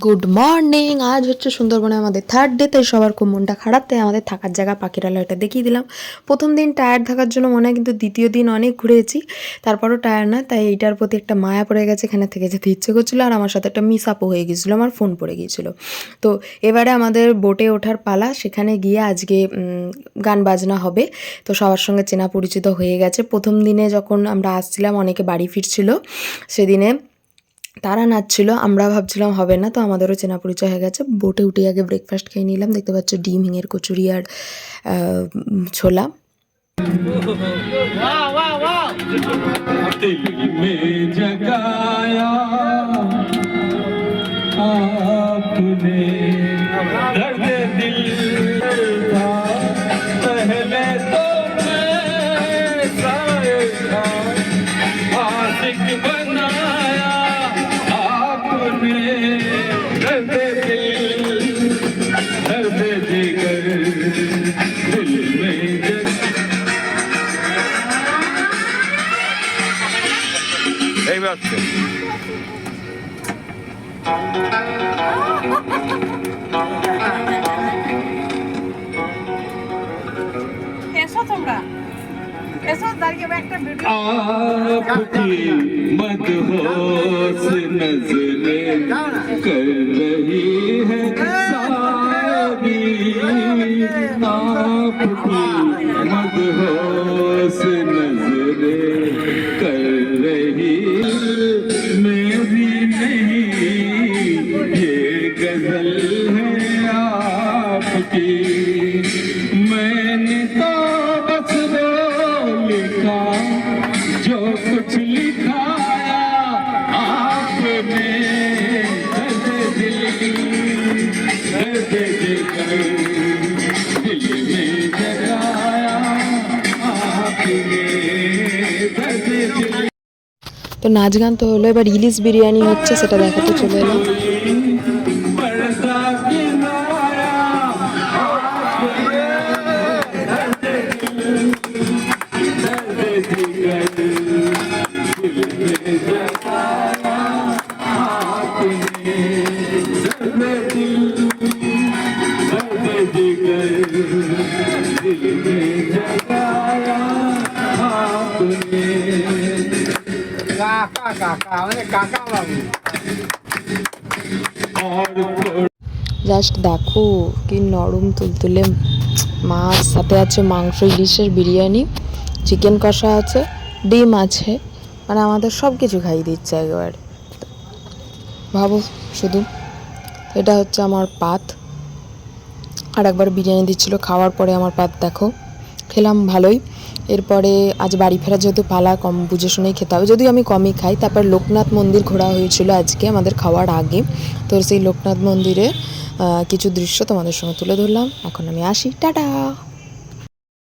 Good morning. আজ হচ্ছে সুন্দরবনে আমাদের থার্ড ডে, তাই সবার খুব মনটা খারাপ, তাই আমাদের থাকার জায়গা পাখিরালয় এটা দেখিয়ে দিলাম। প্রথম দিন টায়ার্ড থাকার জন্য মনে হয়, কিন্তু দ্বিতীয় দিন অনেক ঘুরেছি, তারপরও টায়ার্ড না, তাই এইটার প্রতি একটা মায়া পড়ে গেছে, এখানে থেকে যেতে ইচ্ছে করছিলো। আর আমার সাথে একটা মিস আপও হয়ে গিয়েছিলো, আমার ফোন পড়ে গিয়েছিলো। তো এবারে আমাদের বোটে ওঠার পালা, সেখানে গিয়ে আজকে গান বাজনা হবে। তো সবার সঙ্গে চেনা পরিচিত হয়ে গেছে। প্রথম দিনে যখন আমরা আসছিলাম অনেকে বাড়ি ফিরছিল, সেদিনে তারা নাচছিল, আমরা ভাবছিলাম হবে না, তো আমাদেরও চেনা পরিচয় হয়ে গেছে। বোটে উঠে আগে ব্রেকফাস্ট খেয়ে নিলাম, দেখতে পাচ্ছ ডিম, হিঙের কচুরি আর ছোলা। এই বাচ্চা এসো তোমরা, এসো দাঁড়িয়ে একটা ভিডিও। आपकी मदहोश नजरें कर रही है सारी, आपकी मदहोश नजरें कर रही, मेरी नहीं ये गजल है आपकी, मैंने तो बस वो लिखा जो कुछ लिखाया आपने, दर्द दिल दर्द जिगर दिल में जगाया आपने, दर्द दिल। তো নাচ গান তো হলো, এবার ইলিশ বিরিয়ানি হচ্ছে, সেটা দেখাতে চলে এলাম। জাস্ট দেখো কি নরম তুলতুলে মাছ, সাথে আছে মাংস, ইলিশের বিরিয়ানি, চিকেন কষা আছে, ডিম আছে, মানে আমাদের সব কিছু খাইয়ে দিচ্ছে একবার। ভাবো শুধু। এটা হচ্ছে আমার পাত, আর একবার বিরিয়ানি দিচ্ছিল, খাওয়ার পরে আমার পাত দেখো, খেলাম ভালোই। এরপরে আজ বাড়ি ফেরা যেহেতু পালা, কম বুঝে শুনেই খেতে হবে, যদিও আমি কমই খাই। তারপর লোকনাথ মন্দির ঘোরা হয়েছিল আজকে আমাদের খাওয়ার আগে, তো সেই লোকনাথ মন্দিরে কিছু দৃশ্য তোমাদের সঙ্গে তুলে ধরলাম। এখন আমি আসি, টাটা।